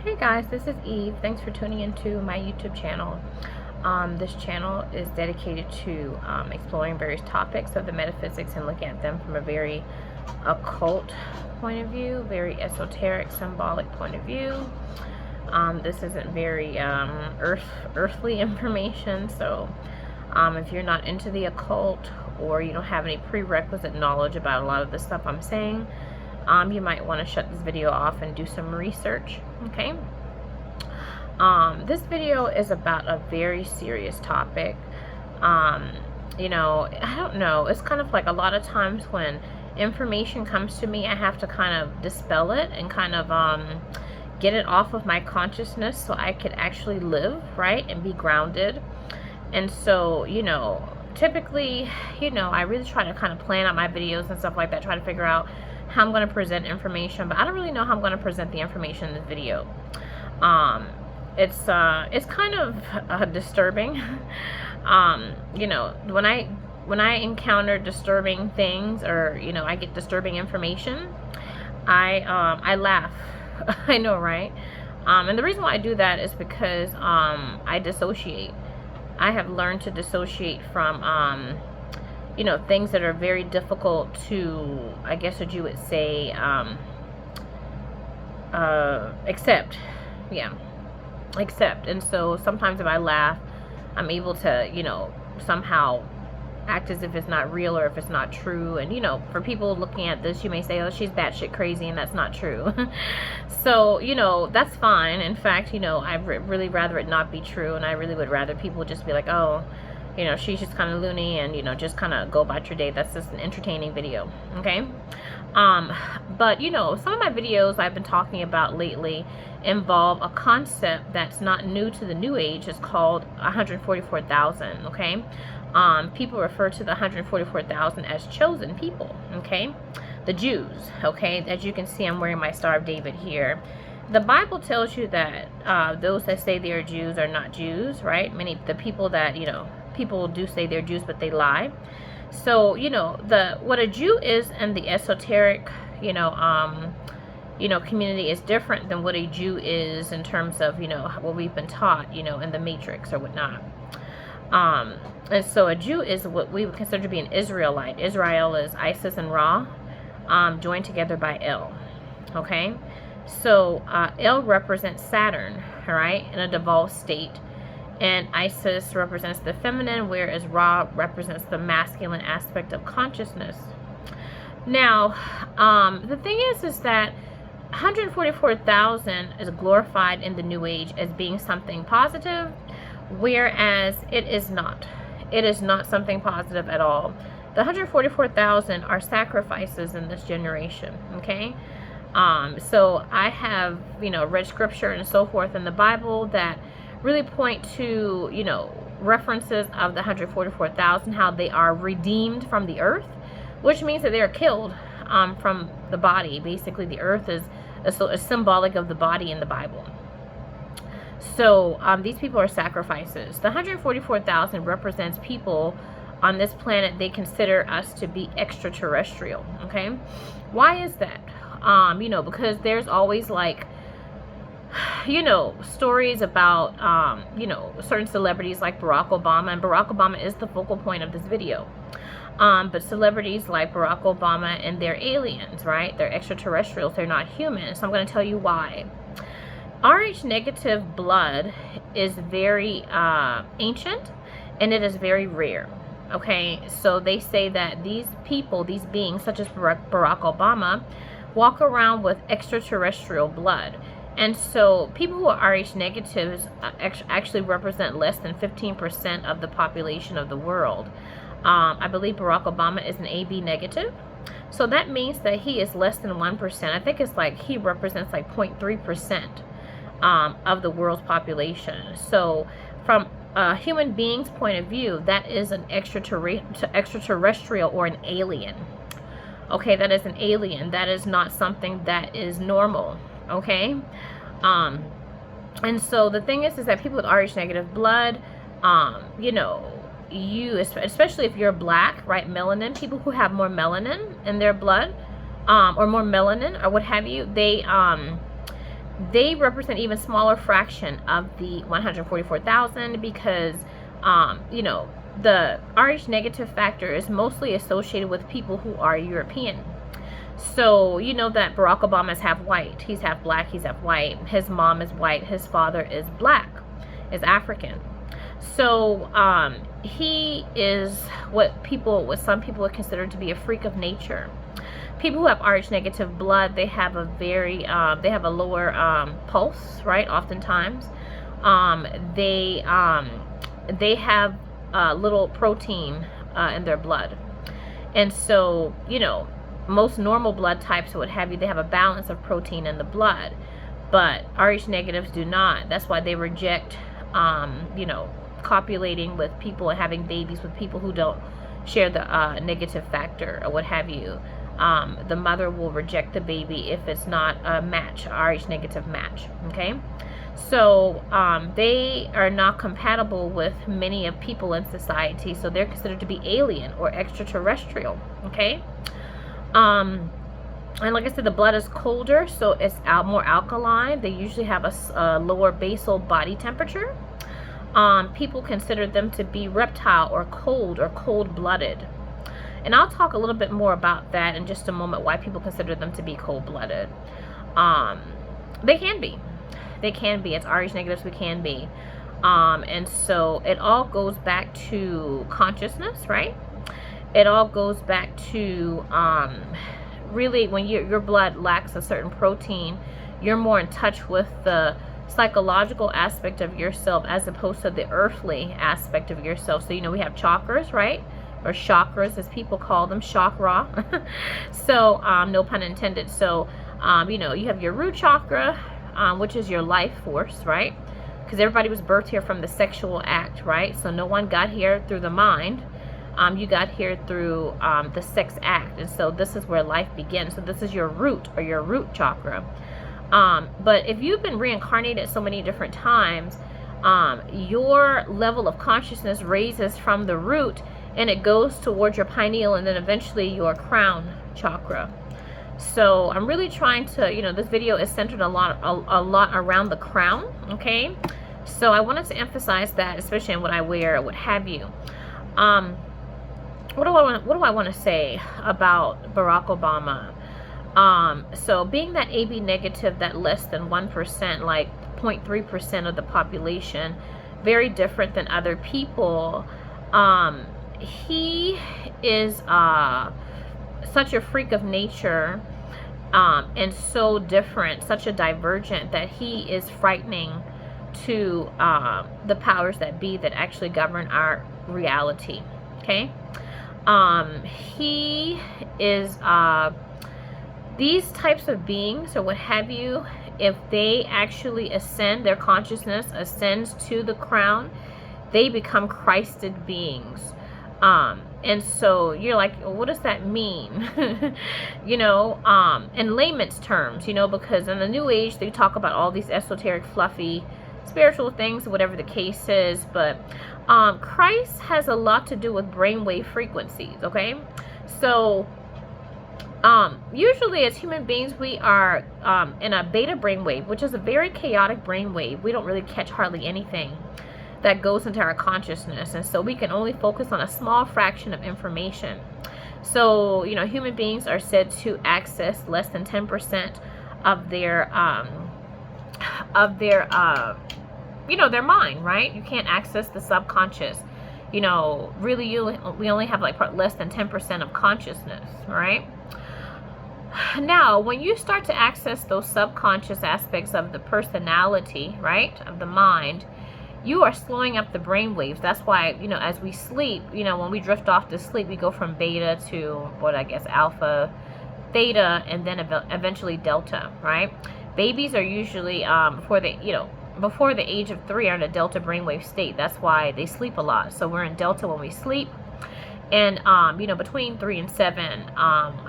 Hey guys, this is Eve. Thanks for tuning into my YouTube channel. This channel is dedicated to exploring various topics of the metaphysics and looking at them from a very occult point of view, very esoteric, symbolic point of view. This isn't very earthly information, so if you're not into the occult or you don't have any prerequisite knowledge about a lot of the stuff I'm saying, you might want to shut this video off and do some research. Okay. This video is about a very serious topic. You know, I don't know, it's kind of like a lot of times when information comes to me, I have to kind of dispel it and kind of get it off of my consciousness so I could actually live, right, and be grounded. And so, you know, typically, you know, I really try to kind of plan out my videos and stuff like that, try to figure out how I'm going to present information, but I don't really know how I'm going to present the information in this video. It's kind of disturbing. You know, when I encounter disturbing things, or you know, I get disturbing information, I laugh. I know, right? And the reason why I do that is because I dissociate. I have learned to dissociate from you know, things that are very difficult to, I guess what you would say, accept. Yeah, accept. And so sometimes if I laugh, I'm able to, you know, somehow act as if it's not real or if it's not true. And you know, for people looking at this, you may say, oh, she's batshit crazy, and that's not true. So you know, that's fine. In fact, you know, I'd really rather it not be true, and I really would rather people just be like, oh, you know, she's just kind of loony, and you know, just kind of go about your day. That's just an entertaining video. Okay. But you know, some of my videos I've been talking about lately involve a concept that's not new to the New Age. It's called 144,000. Okay. People refer to the 144,000 as chosen people. Okay. The Jews. Okay. As you can see, I'm wearing my Star of David here. The Bible tells you that those that say they are Jews are not Jews, right? The people that, you know, people do say they're Jews, but they lie. So, you know, what a Jew is in the esoteric, you know, community is different than what a Jew is in terms of, you know, what we've been taught, you know, in the Matrix or whatnot. And so a Jew is what we would consider to be an Israelite. Israel is Isis and Ra, joined together by El. Okay. So El represents Saturn, all right, in a devolved state. And Isis represents the feminine, whereas Ra represents the masculine aspect of consciousness. Now, the thing is that 144,000 is glorified in the New Age as being something positive, whereas it is not. It is not something positive at all. The 144,000 are sacrifices in this generation, okay? So I have, you know, read scripture and so forth in the Bible that really point to, you know, references of the 144,000, how they are redeemed from the earth, which means that they are killed from the body. Basically, the earth is symbolic of the body in the Bible. So these people are sacrifices. The 144,000 represents people on this planet they consider us to be extraterrestrial. Okay, why is that? You know, because there's always, like, you know, stories about you know, certain celebrities like Barack Obama, and Barack Obama is the focal point of this video. But celebrities like Barack Obama, and they're aliens, right? They're extraterrestrials. They're not human. So I'm going to tell you why. Rh negative blood is very ancient, and it is very rare. Okay, so they say that these people, these beings such as Barack Obama, walk around with extraterrestrial blood. And so people who are Rh negatives actually represent less than 15% of the population of the world. I believe Barack Obama is an AB negative. So that means that he is less than 1%. I think it's like he represents like 0.3% of the world's population. So from a human being's point of view, that is an extraterrestrial or an alien. Okay, that is an alien. That is not something that is normal. Okay, and so the thing is that people with Rh negative blood, you know, especially if you're black, right, melanin, people who have more melanin in their blood, or more melanin or what have you, they they represent even smaller fraction of the 144,000 because, you know, the Rh negative factor is mostly associated with people who are European. So, you know that Barack Obama is half white. He's half black, he's half white. His mom is white, his father is black, is African. So, he is what some people would consider to be a freak of nature. People who have Rh negative blood, they have a lower pulse, right? Oftentimes, they have little protein in their blood, and so, you know, most normal blood types or what have you, they have a balance of protein in the blood, but Rh negatives do not. That's why they reject, you know, copulating with people and having babies with people who don't share the negative factor or what have you. The mother will reject the baby if it's not a match, a Rh negative match. Okay, so they are not compatible with many of people in society, so they're considered to be alien or extraterrestrial. Okay. And like I said, the blood is colder, so it's more alkaline. They usually have a lower basal body temperature. People consider them to be reptile or cold-blooded. And I'll talk a little bit more about that in just a moment, why people consider them to be cold-blooded. They can be. It's Rh negatives, we can be. And so it all goes back to consciousness, right? It all goes back to really when your blood lacks a certain protein, you're more in touch with the psychological aspect of yourself as opposed to the earthly aspect of yourself. So, you know, we have chakras, right? Or chakras, as people call them, chakra. So, no pun intended. So, you know, you have your root chakra, which is your life force, right? Because everybody was birthed here from the sexual act, right? So no one got here through the mind. You got here through the sex act, and so this is where life begins. So this is your root, or your root chakra. But if you've been reincarnated so many different times, your level of consciousness raises from the root, and it goes towards your pineal, and then eventually your crown chakra. So I'm really trying to, you know, this video is centered a lot around the crown. Okay, so I wanted to emphasize that, especially in what I wear, what have you. What do I want to say about Barack Obama? So being that AB negative, that less than 1%, like 0.3% of the population, very different than other people. He is such a freak of nature, and so different, such a divergent, that he is frightening to the powers that be that actually govern our reality. Okay. He is these types of beings or what have you, if they actually ascend, their consciousness ascends to the crown, they become Christed beings. And so you're like, well, what does that mean? You know, in layman's terms, you know, because in the New Age, they talk about all these esoteric, fluffy, spiritual things, whatever the case is, but Christ has a lot to do with brainwave frequencies. Okay, so usually as human beings, we are in a beta brainwave, which is a very chaotic brainwave. We don't really catch hardly anything that goes into our consciousness, and so we can only focus on a small fraction of information. So, you know, human beings are said to access less than 10% of their you know, their mind, right? You can't access the subconscious. You know, really, we only have like less than 10% of consciousness, right? Now, when you start to access those subconscious aspects of the personality, right, of the mind, you are slowing up the brain waves. That's why, you know, as we sleep, you know, when we drift off to sleep, we go from beta to what I guess alpha, theta, and then eventually delta, right? Babies are usually before the age of 3 are in a delta brainwave state. That's why they sleep a lot. So we're in delta when we sleep, and you know, between 3 and 7,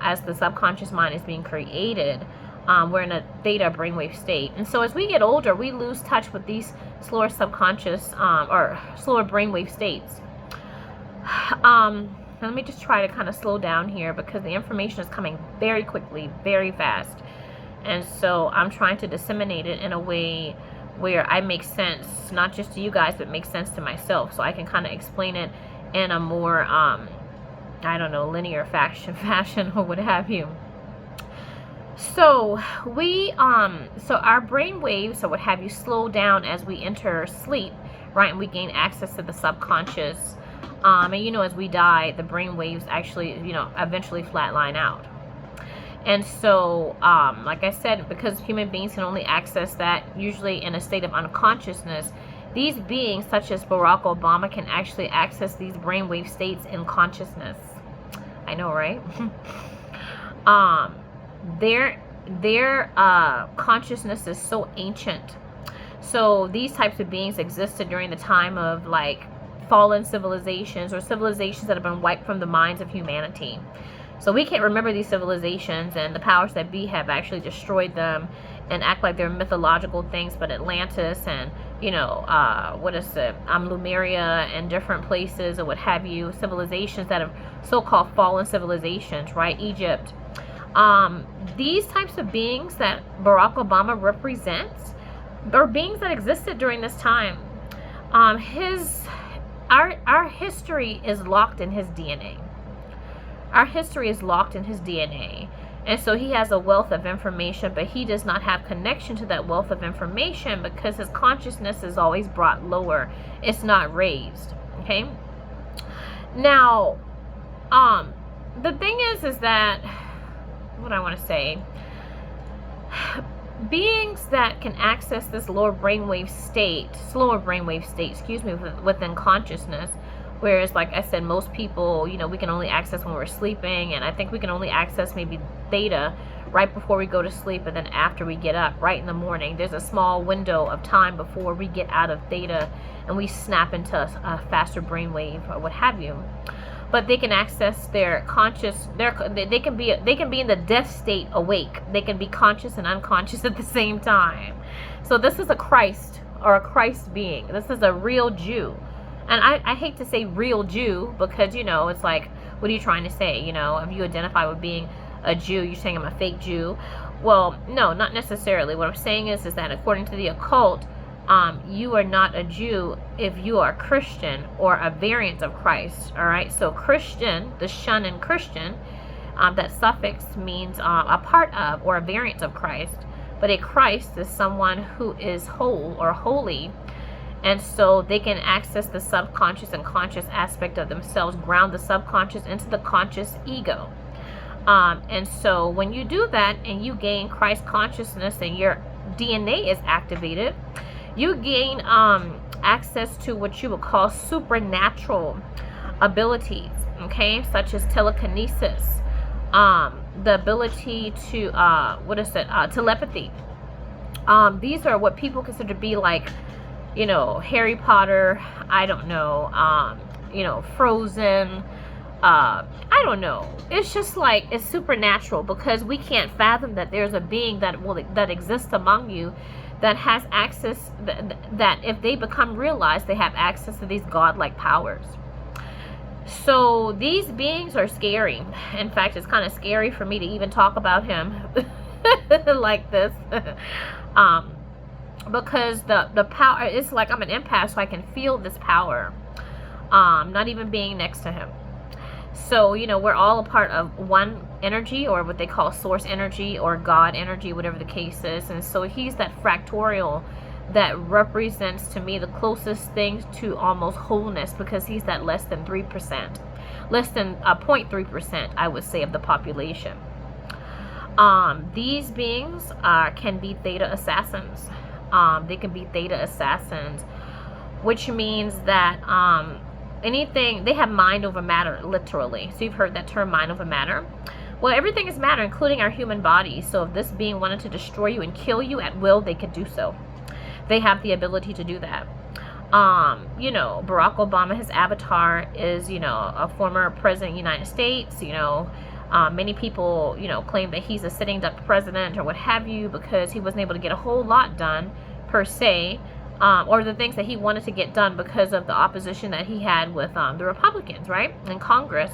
as the subconscious mind is being created, we're in a theta brainwave state. And so as we get older, we lose touch with these slower subconscious or slower brainwave states. Let me just try to kind of slow down here because the information is coming very quickly, very fast. And so I'm trying to disseminate it in a way where I make sense, not just to you guys, but make sense to myself, so I can kind of explain it in a more, I don't know, linear fashion or what have you. So so our brain waves or what have you slow down as we enter sleep, right? And we gain access to the subconscious. And as we die, the brain waves actually, eventually flatline out. And so, like I said, because human beings can only access that usually in a state of unconsciousness, these beings, such as Barack Obama, can actually access these brainwave states in consciousness. I know, right? Their consciousness is so ancient. So these types of beings existed during the time of like fallen civilizations or civilizations that have been wiped from the minds of humanity. So we can't remember these civilizations, and the powers that be have actually destroyed them and act like they're mythological things. But Atlantis and, Lemuria and different places or what have you, civilizations that have so-called fallen civilizations, right? Egypt. These types of beings that Barack Obama represents are beings that existed during this time. Our history is locked in his DNA. Our history is locked in his DNA. And so he has a wealth of information, but he does not have connection to that wealth of information because his consciousness is always brought lower. It's not raised. Okay? Now, the thing is that, what I want to say, beings that can access this slower brainwave state, within consciousness, whereas, like I said, most people, we can only access when we're sleeping, and I think we can only access maybe theta right before we go to sleep, and then after we get up, right in the morning. There's a small window of time before we get out of theta and we snap into a faster brainwave or what have you. But they can access their conscious, they can be in the death state awake. They can be conscious and unconscious at the same time. So this is a Christ or a Christ being. This is a real Jew. And I hate to say real Jew because, it's like, what are you trying to say? If you identify with being a Jew, you're saying I'm a fake Jew. Well, no, not necessarily. What I'm saying is that according to the occult, you are not a Jew if you are Christian or a variant of Christ. All right. So Christian, the shun in Christian, that suffix means a part of or a variant of Christ. But a Christ is someone who is whole or holy. And so they can access the subconscious and conscious aspect of themselves, ground the subconscious into the conscious ego. And so when you do that and you gain Christ consciousness and your DNA is activated, you gain access to what you would call supernatural abilities, okay, such as telekinesis, the ability to, telepathy. These are what people consider to be like, Harry Potter, I don't know, Frozen, I don't know. It's just like, it's supernatural because we can't fathom that there's a being that exists among you that has access, that if they become realized, they have access to these godlike powers. So these beings are scary. In fact, it's kind of scary for me to even talk about him like this. Because the power, it's like I'm an empath, so I can feel this power, not even being next to him. So, we're all a part of one energy, or what they call source energy or God energy, whatever the case is. And so he's that fractorial that represents to me the closest thing to almost wholeness, because he's that less than 3%, less than 0.3%, I would say, of the population. These beings can be theta assassins. They can be theta assassins, which means that they have mind over matter, literally. So you've heard that term, mind over matter. Well, everything is matter, including our human body. So if this being wanted to destroy you and kill you at will, they could do so. They have the ability to do that. Barack Obama, his avatar is, a former president of the United States. Many people, claim that he's a sitting duck president or what have you, because he wasn't able to get a whole lot done, per se, or the things that he wanted to get done because of the opposition that he had with the Republicans, right, in Congress.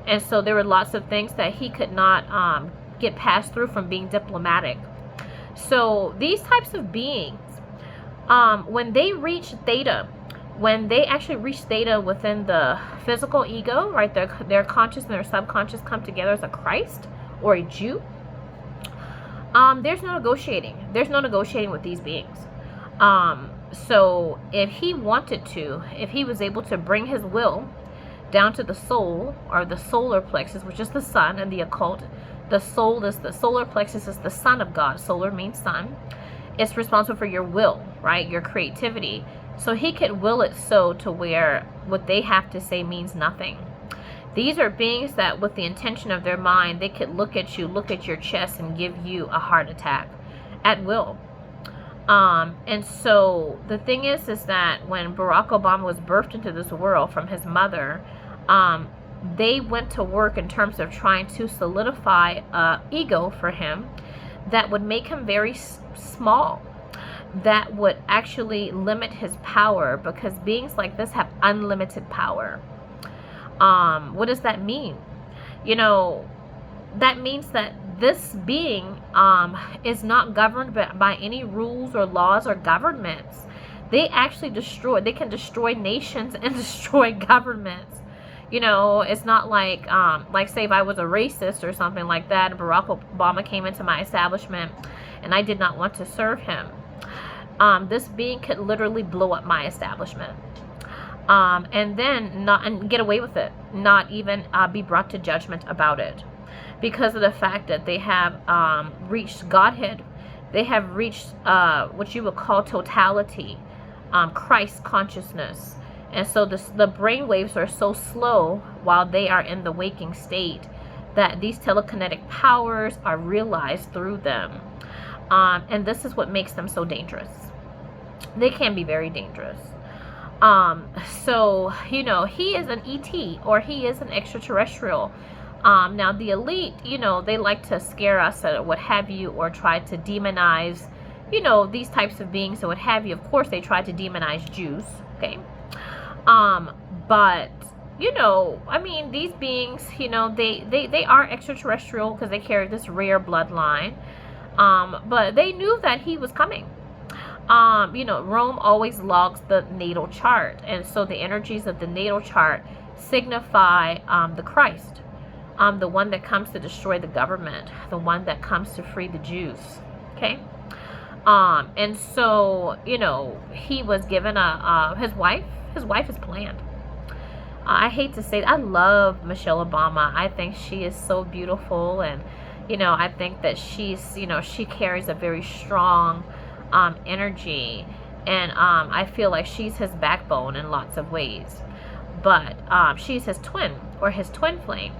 And so there were lots of things that he could not get passed through from being diplomatic. So these types of beings, when they reach theta, when they actually reach theta within the physical ego, right, their conscious and their subconscious come together as a Christ or a Jew, there's no negotiating. There's no negotiating with these beings. So if he wanted to, if he was able to bring his will down to the soul, or the solar plexus, which is the sun, and the occult, the soul is the solar plexus is the son of God. Solar means sun. It's responsible for your will, right? Your creativity. So he could will it so to where what they have to say means nothing. These are beings that with the intention of their mind, they could look at you, look at your chest, and give you a heart attack at will. And so the thing is that when Barack Obama was birthed into this world from his mother, they went to work in terms of trying to solidify an ego for him that would make him very small, that would actually limit his power, because beings like this have unlimited power. What does that mean? You know, that means that this being is not governed by any rules or laws or governments. They actually they can destroy nations and destroy governments. You know, it's not like say if I was a racist or something like that, and Barack Obama came into my establishment and I did not want to serve him. This being could literally blow up my establishment. And then and get away with it, not even be brought to judgment about it, because of the fact that they have reached Godhead. They have reached what you would call totality, Christ consciousness. And so the brain waves are so slow while they are in the waking state that these telekinetic powers are realized through them. And this is what makes them so dangerous. They can be very dangerous. So, you know, he is an ET, or he is an extraterrestrial. Now the elite, you know, they like to scare us or what have you, or try to demonize, you know, these types of beings or what have you. Of course, they try to demonize Jews, okay? But, you know, I mean, these beings, you know, they are extraterrestrial because they carry this rare bloodline. But they knew that he was coming. You know, Rome always logs the natal chart, and so the energies of the natal chart signify the Christ, the one that comes to destroy the government, the one that comes to free the Jews, okay? And so, you know, he was given his wife is planned. I hate to say that. I love Michelle Obama. I think she is so beautiful, and, you know, I think that she's, you know, she carries a very strong energy, and I feel like she's his backbone in lots of ways, but she's his twin, or his twin flame.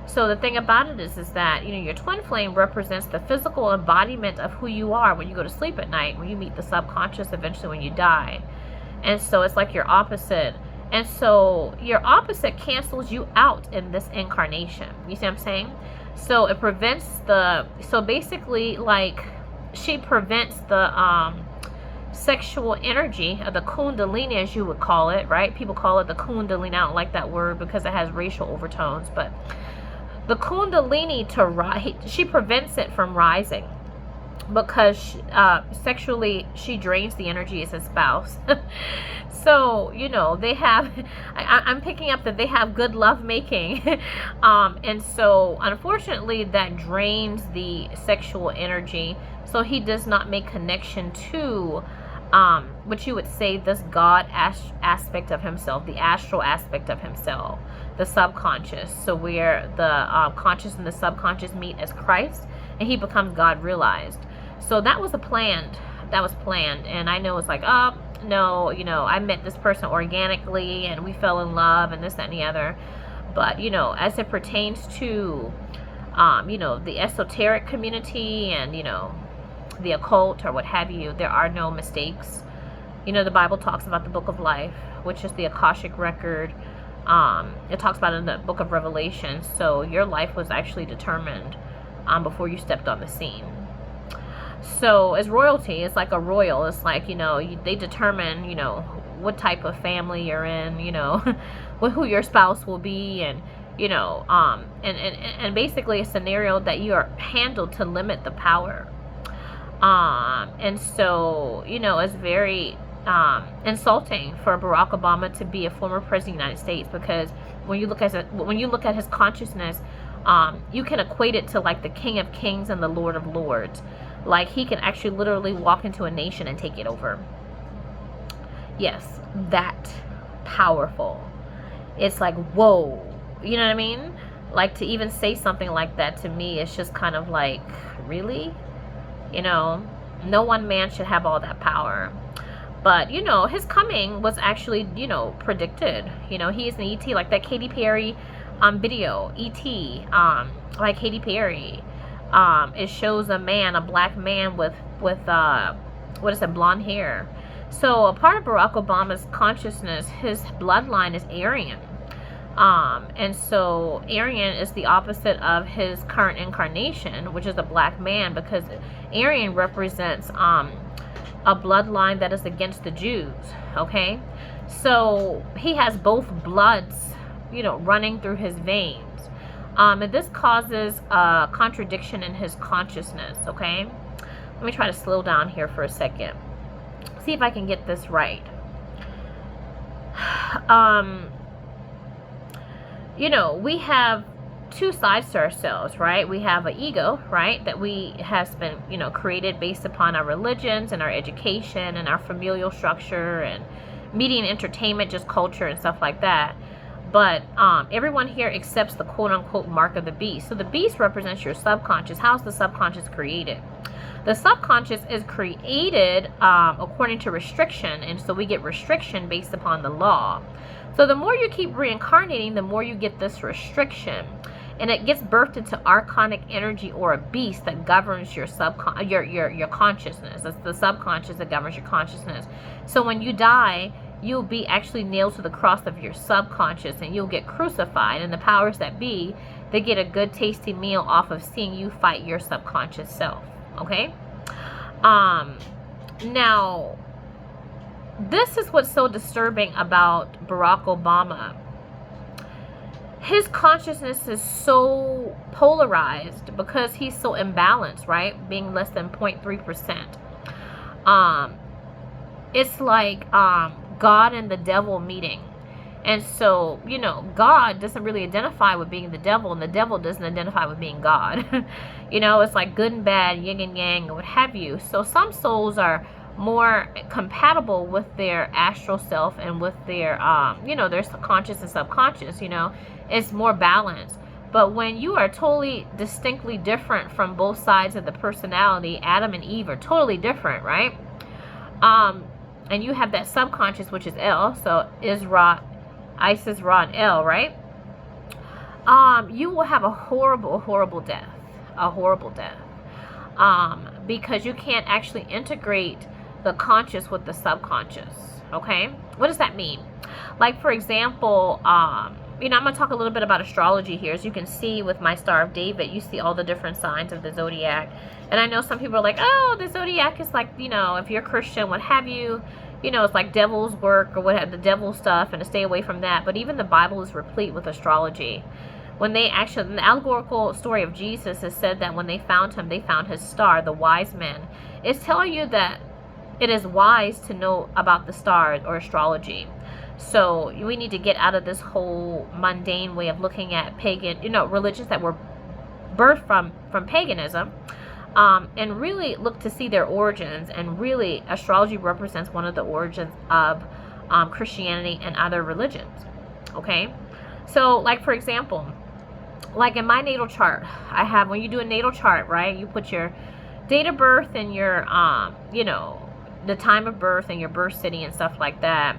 So the thing about it is that, you know, your twin flame represents the physical embodiment of who you are when you go to sleep at night, when you meet the subconscious eventually when you die. And so it's like your opposite, and so your opposite cancels you out in this incarnation. You see what I'm saying? So it prevents so basically, like, she prevents the sexual energy, or the kundalini, as you would call it, right? People call it the kundalini. I don't like that word because it has racial overtones, but the kundalini to rise, she prevents it from rising, because sexually she drains the energy as his spouse. So, you know, they have, I'm picking up that they have good love making. And so unfortunately that drains the sexual energy. So he does not make connection to what you would say this God aspect of himself, the astral aspect of himself, the subconscious. So where the conscious and the subconscious meet as Christ, and he becomes God realized. So that was planned. And I know it's like, oh, no, you know, I met this person organically and we fell in love and this, that, and the other. But, you know, as it pertains to, you know, the esoteric community and, you know, the occult or what have you, there are no mistakes. You know, the Bible talks about the book of life, which is the Akashic record. It talks about it in the book of Revelation. So your life was actually determined before you stepped on the scene. So as royalty, it's like a royal. It's like, you know, they determine, you know, what type of family you're in, you know, who your spouse will be, and, you know, and basically a scenario that you are handled to limit the power. And so, you know, it's very insulting for Barack Obama to be a former president of the United States, because when you look at his consciousness, you can equate it to like the King of Kings and the Lord of Lords. Like, he can actually literally walk into a nation and take it over. Yes, that powerful. It's like, whoa, you know what I mean? Like, to even say something like that to me, it's just kind of like, really? You know, no one man should have all that power. But, you know, his coming was actually, you know, predicted. You know, he is an ET, like that Katy Perry video, ET, like Katy Perry. It shows a man, a black man with what is it, blonde hair. So a part of Barack Obama's consciousness, his bloodline is Aryan. And so Aryan is the opposite of his current incarnation, which is a black man, because Aryan represents a bloodline that is against the Jews. Okay, so he has both bloods, you know, running through his veins. And this causes a contradiction in his consciousness. Okay, let me try to slow down here for a second, see if I can get this right. You know, we have two sides to ourselves, right? We have an ego, right, that has been, you know, created based upon our religions and our education and our familial structure and media and entertainment, just culture and stuff like that. But everyone here accepts the quote-unquote mark of the beast. So the beast represents your subconscious. How's the subconscious created? The subconscious is created according to restriction, and so we get restriction based upon the law. So the more you keep reincarnating, the more you get this restriction, and it gets birthed into archonic energy, or a beast that governs your your consciousness. It's the subconscious that governs your consciousness. So when you die, you'll be actually nailed to the cross of your subconscious, and you'll get crucified. And the powers that be, they get a good tasty meal off of seeing you fight your subconscious self. Okay. Now, this is what's so disturbing about Barack Obama. His consciousness is so polarized because he's so imbalanced, right? Being less than 0.3%. It's like God and the devil meeting. And so, you know, God doesn't really identify with being the devil, and the devil doesn't identify with being God. You know, it's like good and bad, yin and yang, or what have you. So some souls are more compatible with their astral self and with their, you know, their conscious and subconscious, you know. It's more balanced. But when you are totally distinctly different from both sides of the personality, Adam and Eve are totally different, right? And you have that subconscious, which is L, so Isis, Ra, and El, right? You will have a horrible death. A horrible death. Because you can't actually integrate the conscious with the subconscious. Okay? What does that mean? Like, for example, you know, I'm going to talk a little bit about astrology here. As you can see with my Star of David, you see all the different signs of the zodiac. And I know some people are like, oh, the zodiac is like, you know, if you're Christian, what have you, you know, it's like devil's work or what have the devil stuff, and to stay away from that. But even the Bible is replete with astrology. When they actually, in the allegorical story of Jesus, is said that when they found him, they found his star, the wise men. It's telling you that it is wise to know about the stars or astrology. So we need to get out of this whole mundane way of looking at pagan, you know, religions that were birthed from paganism, and really look to see their origins. And really, astrology represents one of the origins of Christianity and other religions. Okay, so like, for example, like in my natal chart, I have, when you do a natal chart, right, you put your date of birth and your you know, the time of birth and your birth city and stuff like that.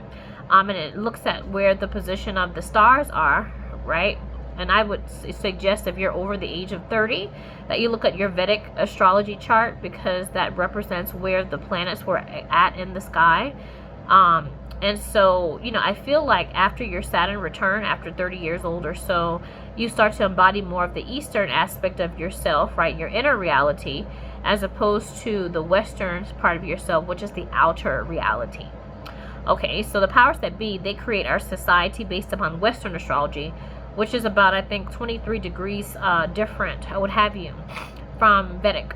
And it looks at where the position of the stars are, right? And I would suggest, if you're over the age of 30, that you look at your Vedic astrology chart, because that represents where the planets were at in the sky. And so, you know, I feel like after your Saturn return, after 30 years old or so, you start to embody more of the Eastern aspect of yourself, right? Your inner reality, as opposed to the Western part of yourself, which is the outer reality. Okay, so the powers that be, they create our society based upon Western astrology, which is about, I think, 23 degrees different, what have you, from Vedic.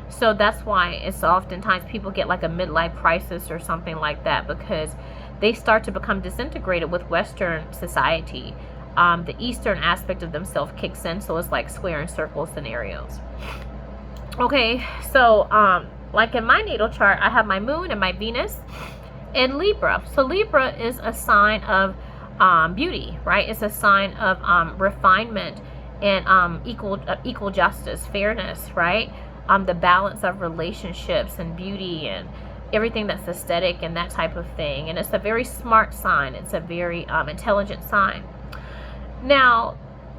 So that's why it's oftentimes people get like a midlife crisis or something like that, because they start to become disintegrated with Western society. The Eastern aspect of themselves kicks in, so it's like square and circle scenarios. Okay, so like in my natal chart, I have my moon and my Venus in Libra. So Libra is a sign of beauty, right? It's a sign of refinement and equal justice, fairness, right? The balance of relationships and beauty and everything that's aesthetic and that type of thing. And it's a very smart sign. It's a very intelligent sign. Now,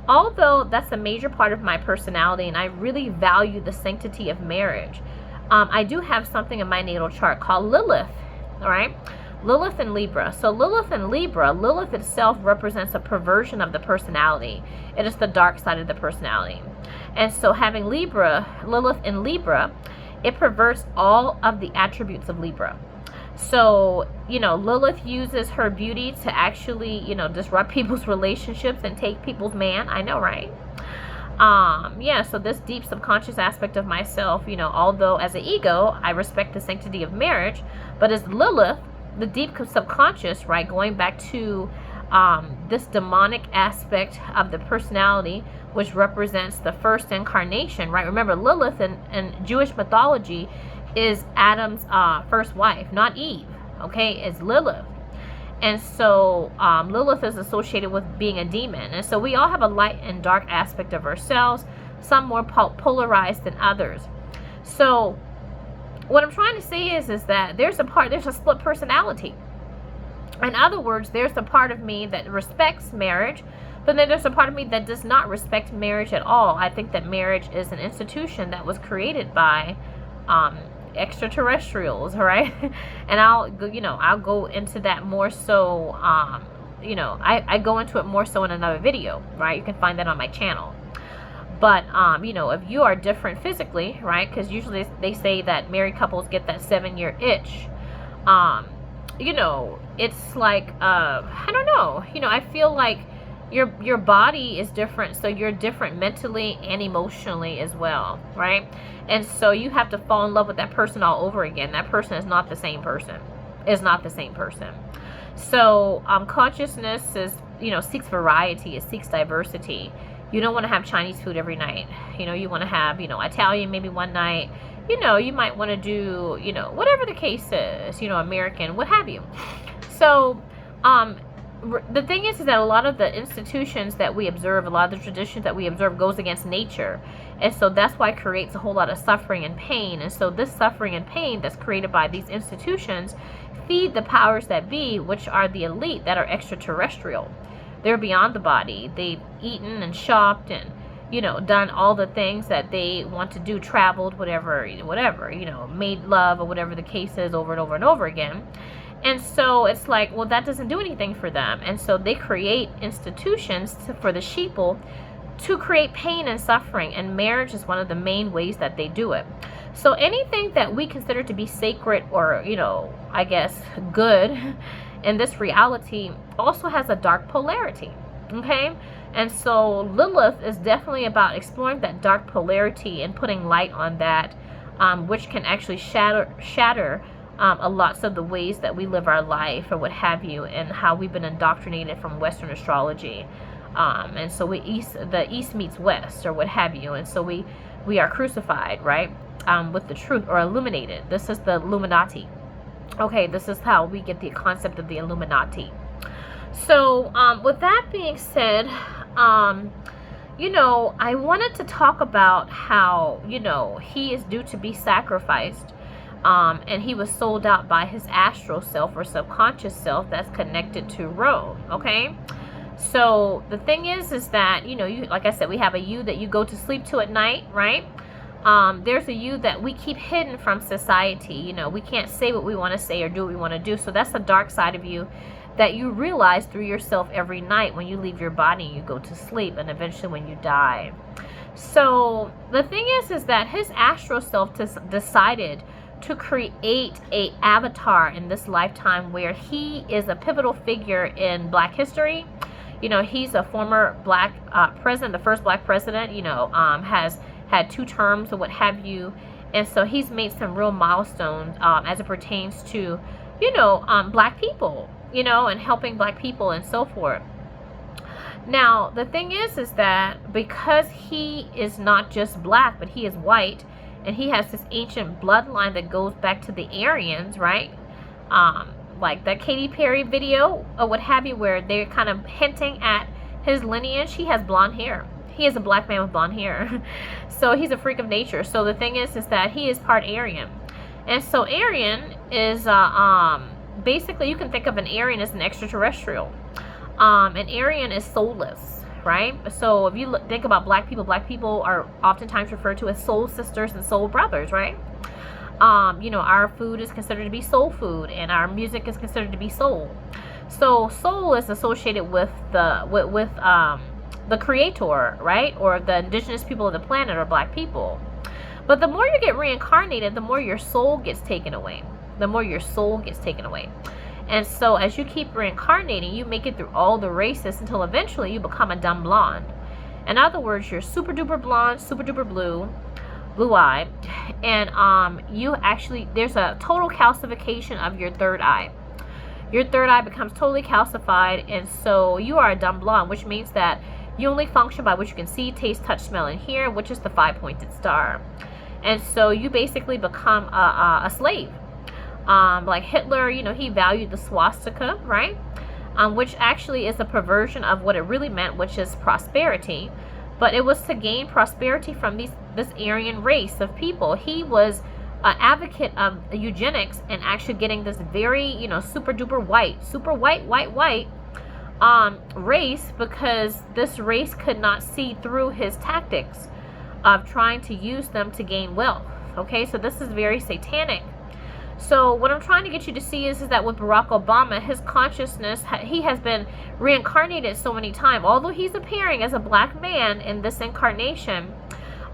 although that's a major part of my personality and I really value the sanctity of marriage, I do have something in my natal chart called Lilith, all right? Lilith in Libra. So Lilith in Libra, Lilith itself represents a perversion of the personality. It is the dark side of the personality. And so having Lilith in Libra, it perverts all of the attributes of Libra. So, Lilith uses her beauty to actually, disrupt people's relationships and take people's man. I know, right? Yeah, so this deep subconscious aspect of myself, although as an ego, I respect the sanctity of marriage, but as Lilith, the deep subconscious, right, going back to this demonic aspect of the personality, which represents the first incarnation, right? Remember, Lilith in Jewish mythology is Adam's first wife, not Eve, okay? It's Lilith. And so Lilith is associated with being a demon. And so we all have a light and dark aspect of ourselves, some more polarized than others. So what I'm trying to say is that there's a split personality. In other words, there's a part of me that respects marriage, but then there's a part of me that does not respect marriage at all. I think that marriage is an institution that was created by extraterrestrials, right? And I'll go into that more so, I go into it more so in another video, right? You can find that on my channel. But, if you are different physically, right? Because usually they say that married couples get that 7-year itch. It's like, I don't know. I feel like your body is different, so you're different mentally and emotionally as well, right? And so you have to fall in love with that person all over again. That person is not the same person. So consciousness is, seeks variety. It seeks diversity. You don't want to have Chinese food every night. You want to have, Italian maybe one night. You might want to do, whatever the case is, American, what have you. So the thing is that a lot of the institutions that we observe, a lot of the traditions that we observe goes against nature. And so that's why it creates a whole lot of suffering and pain. And so this suffering and pain that's created by these institutions feed the powers that be, which are the elite that are extraterrestrial. They're beyond the body. They've eaten and shopped and, done all the things that they want to do, traveled, whatever, made love or whatever the case is over and over and over again. And so it's like, well, that doesn't do anything for them. And so they create institutions for the sheeple to create pain and suffering. And marriage is one of the main ways that they do it. So anything that we consider to be sacred or, I guess, good in this reality also has a dark polarity. Okay? And so Lilith is definitely about exploring that dark polarity and putting light on that, which can actually shatter a lots of the ways that we live our life or what have you, and how we've been indoctrinated from Western astrology. And so the East meets West or what have you. And so we are crucified, right? With the truth, or illuminated. This is the Illuminati. Okay, this is how we get the concept of the Illuminati. So with that being said, I wanted to talk about how, he is due to be sacrificed. And he was sold out by his astral self or subconscious self that's connected to Rome. Okay, so the thing is that, you, like I said, we have a you that you go to sleep to at night, right? There's a you that we keep hidden from society. We can't say what we want to say or do what we want to do. So that's the dark side of you that you realize through yourself every night when you leave your body, you go to sleep, and eventually when you die. So the thing is that his astral self decided to create a avatar in this lifetime where he is a pivotal figure in Black history. He's a former Black president, the first Black president, has had 2 terms or what have you. And so he's made some real milestones as it pertains to, black people, and helping black people and so forth. Now, the thing is that because he is not just black, but he is white, and he has this ancient bloodline that goes back to the Aryans, right? Like that Katy Perry video or what have you, where they're kind of hinting at his lineage. He has blonde hair. He is a black man with blonde hair. So he's a freak of nature. So the thing is that he is part Aryan. And so Aryan is, basically you can think of an Aryan as an extraterrestrial. An Aryan is soulless, right? So if you think about black people are oftentimes referred to as soul sisters and soul brothers, right? Our food is considered to be soul food, and our music is considered to be soul. So soul is associated with the creator, right? Or the indigenous people of the planet, or black people. But the more you get reincarnated, the more your soul gets taken away. The more your soul gets taken away. And so as you keep reincarnating, you make it through all the races until eventually you become a dumb blonde. In other words, you're super duper blonde, super duper blue eye, and you actually, there's a total calcification of your third eye. Your third eye becomes totally calcified, and so you are a dumb blonde, which means that you only function by what you can see, taste, touch, smell, and hear, which is the 5-pointed star. And so you basically become a slave. Like Hitler, he valued the swastika, right? Which actually is a perversion of what it really meant, which is prosperity. But it was to gain prosperity from this Aryan race of people. He was an advocate of eugenics and actually getting this very, super duper white, super white race, because this race could not see through his tactics of trying to use them to gain wealth. Okay, so this is very satanic. So what I'm trying to get you to see is that with Barack Obama, his consciousness, he has been reincarnated so many times. Although he's appearing as a black man in this incarnation,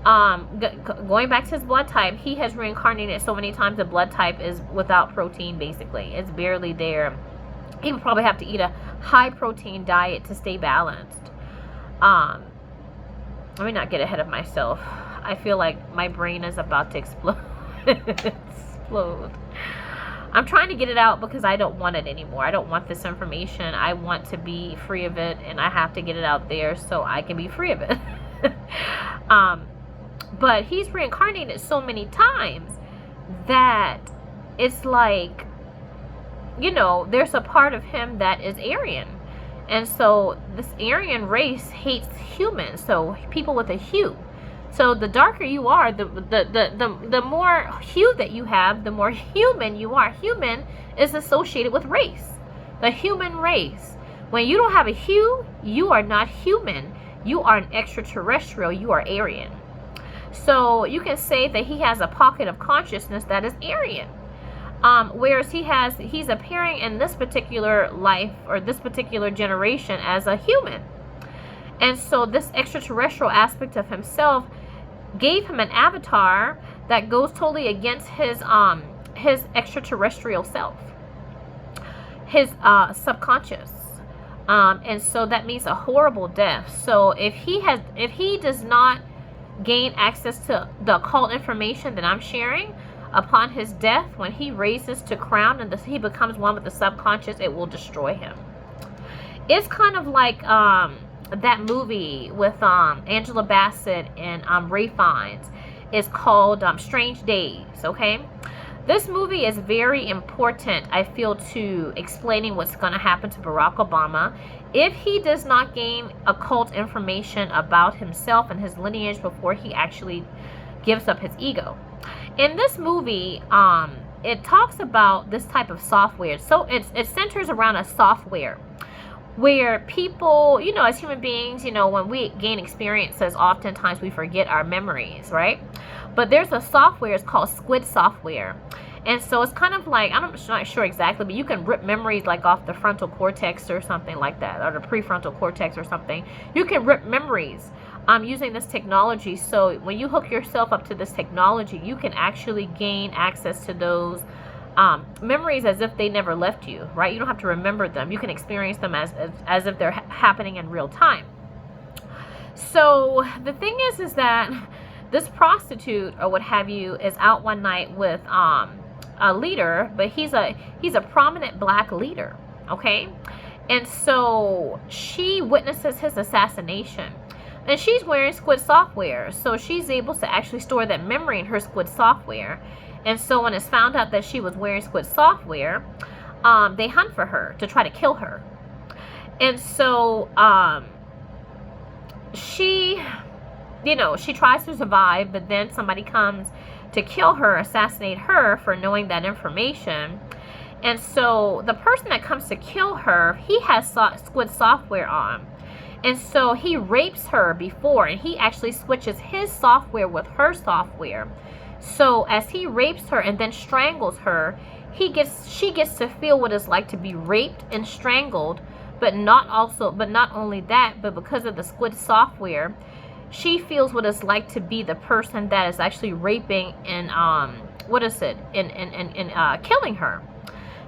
going back to his blood type, he has reincarnated so many times. The blood type is without protein, basically. It's barely there. He would probably have to eat a high protein diet to stay balanced. Let me not get ahead of myself. I feel like my brain is about to explode. Explode. I'm trying to get it out because I don't want it anymore. I don't want this information. I want to be free of it, and I have to get it out there so I can be free of it. But he's reincarnated so many times that it's like, there's a part of him that is Aryan. And so this Aryan race hates humans, so people with a hue. So the darker you are, the more hue that you have, the more human you are. Human is associated with race, the human race. When you don't have a hue, you are not human. You are an extraterrestrial. You are Aryan. So you can say that he has a pocket of consciousness that is Aryan. Whereas he's appearing in this particular life or this particular generation as a human. And so this extraterrestrial aspect of himself gave him an avatar that goes totally against his extraterrestrial self, his subconscious. And so that means a horrible death. So if he does not gain access to the occult information that I'm sharing, upon his death, when he raises to crown and he becomes one with the subconscious, it will destroy him. It's kind of like that movie with Angela Bassett and Ray Fiennes. It's called Strange Days. Okay, this movie is very important, I feel, to explaining what's going to happen to Barack Obama if he does not gain occult information about himself and his lineage before he actually gives up his ego. In this movie, it talks about this type of software. So it centers around a software where people, as human beings, when we gain experiences, oftentimes we forget our memories, right? But there's a software, it's called Squid software. And so it's kind of like, I'm not sure exactly, but you can rip memories like off the frontal cortex or something like that, or the prefrontal cortex or something. You can rip memories using this technology. So when you hook yourself up to this technology, you can actually gain access to those memories as if they never left you, right? You don't have to remember them. You can experience them as if they're happening in real time. So the thing is that this prostitute or what have you is out one night with a leader, but he's a prominent black leader, okay? And so she witnesses his assassination. And she's wearing Squid software, so she's able to actually store that memory in her Squid software. And so when it's found out that she was wearing Squid software, they hunt for her to try to kill her. And so she, you know, she tries to survive, but then somebody comes to kill her, assassinate her for knowing that information. And so the person that comes to kill her, he has Squid software on. And so he rapes her before, and he actually switches his software with her software. So as he rapes her and then strangles her, she gets to feel what it's like to be raped and strangled, but not only that, but because of the Squid software, she feels what it's like to be the person that is actually raping and killing her.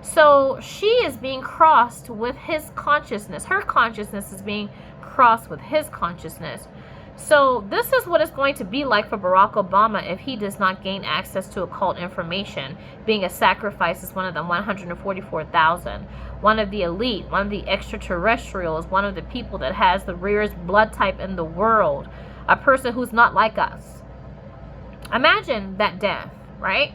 So she is being crossed with his consciousness. Her consciousness is being crossed with his consciousness. So this is what it's going to be like for Barack Obama if he does not gain access to occult information, being a sacrifice as one of the 144,000, one of the elite, one of the extraterrestrials, one of the people that has the rarest blood type in the world, a person who's not like us. Imagine that death, right?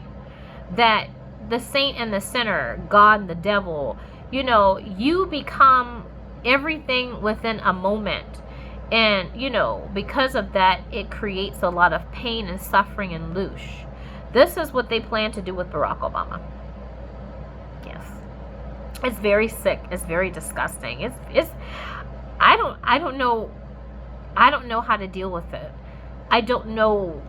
That the saint and the sinner, God and the devil, you know, you become everything within a moment. And, you know, because of that, it creates a lot of pain and suffering and loosh. This is what they plan to do with Barack Obama. Yes. It's very sick. It's very disgusting. I don't know how to deal with it. I don't know.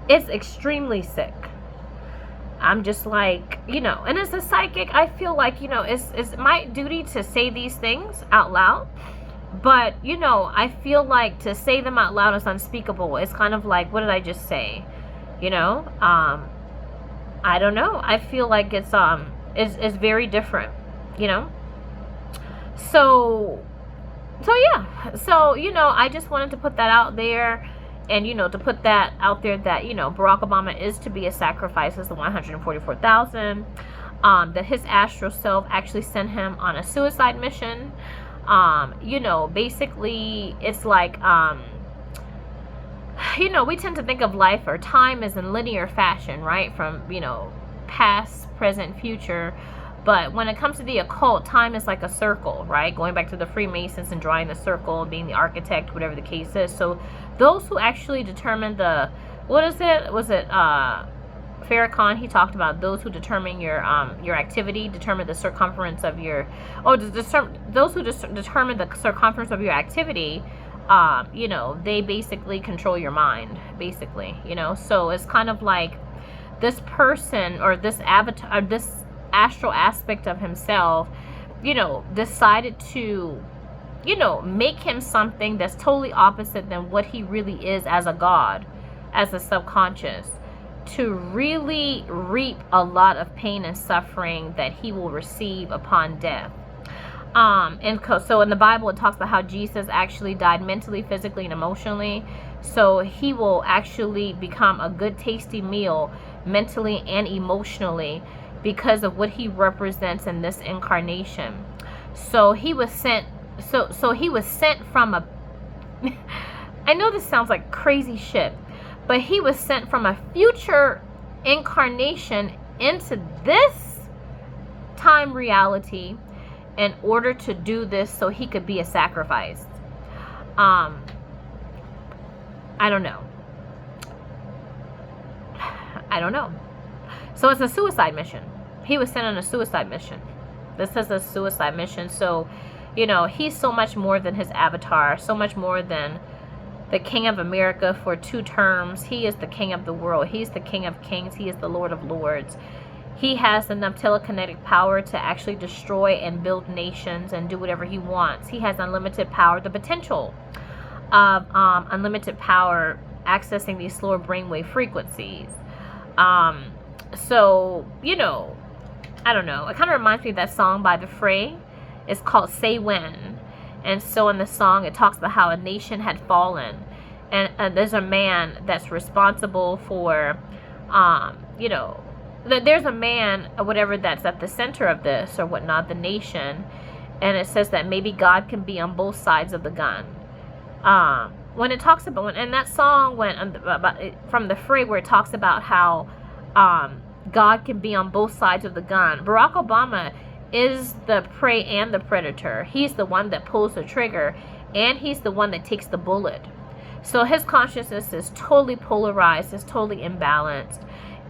It's extremely sick. I'm just like, you know, and as a psychic, I feel like, you know, it's my duty to say these things out loud. But, you know, I feel like to say them out loud is unspeakable. It's kind of like, what did I just say? You know, I don't know. I feel like it's very different, you know. So yeah. So, you know, I just wanted to put that out there. And, you know, to put that out there that, you know, Barack Obama is to be a sacrifice as the 144,000. That his astral self actually sent him on a suicide mission. You know, basically, it's like, you know, we tend to think of life or time as in linear fashion, right? From, you know, past, present, future. But when it comes to the occult, time is like a circle, right? Going back to the Freemasons and drawing the circle, being the architect, whatever the case is. So those who actually determine the, what is it? Was it Farrakhan? He talked about those who determine your activity, determine the circumference of your, those who determine the circumference of your activity, you know, they basically control your mind, basically, you know. So it's kind of like this person or this avatar, or this astral aspect of himself, you know, decided to, you know, make him something that's totally opposite than what he really is as a god, as a subconscious, to really reap a lot of pain and suffering that he will receive upon death. And so in the Bible, it talks about how Jesus actually died mentally, physically, and emotionally. So he will actually become a good, tasty meal mentally and emotionally, because of what he represents in this incarnation. So he was sent, so he was sent from a, I know this sounds like crazy shit, but he was sent from a future incarnation into this time reality in order to do this so he could be a sacrifice. I don't know. So it's a suicide mission. He was sent on a suicide mission. This is a suicide mission. So, you know, he's so much more than his avatar, so much more than the King of America for 2 terms. He is the King of the world. He's the King of kings. He is the Lord of lords. He has enough telekinetic power to actually destroy and build nations and do whatever he wants. He has unlimited power, the potential of unlimited power accessing these slower brainwave frequencies. So, you know, I don't know, it kind of reminds me of that song by The Fray. It's called Say When. And so in the song, it talks about how a nation had fallen. And there's a man that's responsible for, you know, there's a man or whatever that's at the center of this or whatnot, the nation. And it says that maybe God can be on both sides of the gun. When it talks about, and that song went from The Fray, where it talks about how God can be on both sides of the gun. Barack Obama is the prey and the predator. He's the one that pulls the trigger, and he's the one that takes the bullet. So his consciousness is totally polarized, is totally imbalanced.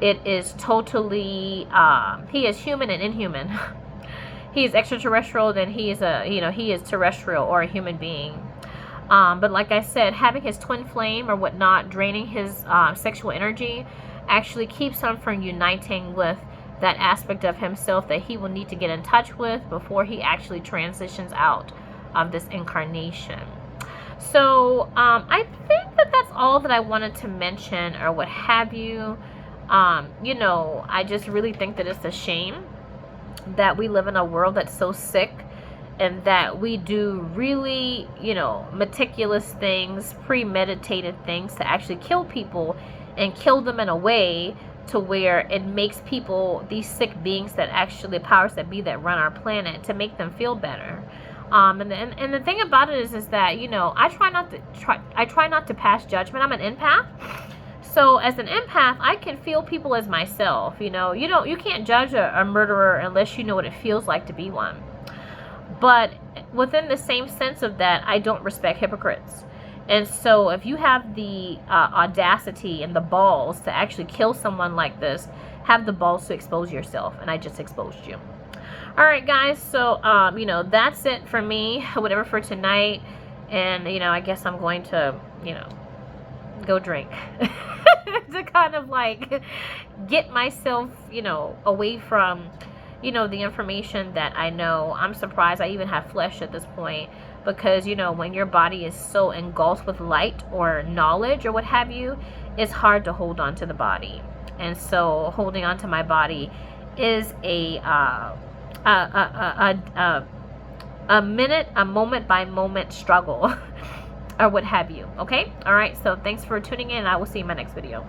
It is totally, he is human and inhuman. He is extraterrestrial, then he is he is terrestrial or a human being. But like I said, having his twin flame or whatnot, draining his sexual energy, actually keeps him from uniting with that aspect of himself that he will need to get in touch with before he actually transitions out of this incarnation. So I think that that's all that I wanted to mention or what have you. You know, I just really think that it's a shame that we live in a world that's so sick, and that we do really, you know, meticulous things, premeditated things to actually kill people, and kill them in a way to where it makes people, these sick beings that actually, powers that be that run our planet, to make them feel better. And the thing about it is that, you know, I try not to pass judgment. I'm an empath. So as an empath, I can feel people as myself. You know, you can't judge a murderer unless you know what it feels like to be one. But within the same sense of that, I don't respect hypocrites. And so if you have the audacity and the balls to actually kill someone like this, have the balls to expose yourself. And I just exposed you. All right, guys. So, you know, that's it for me, whatever, for tonight. And, you know, I guess I'm going to, you know, go drink to kind of like get myself, you know, away from, you know, the information that I know. I'm surprised I even have flesh at this point, because, you know, when your body is so engulfed with light or knowledge or what have you, it's hard to hold on to the body. And so holding on to my body is a moment by moment struggle or what have you. Okay. All right. So thanks for tuning in. I will see you in my next video.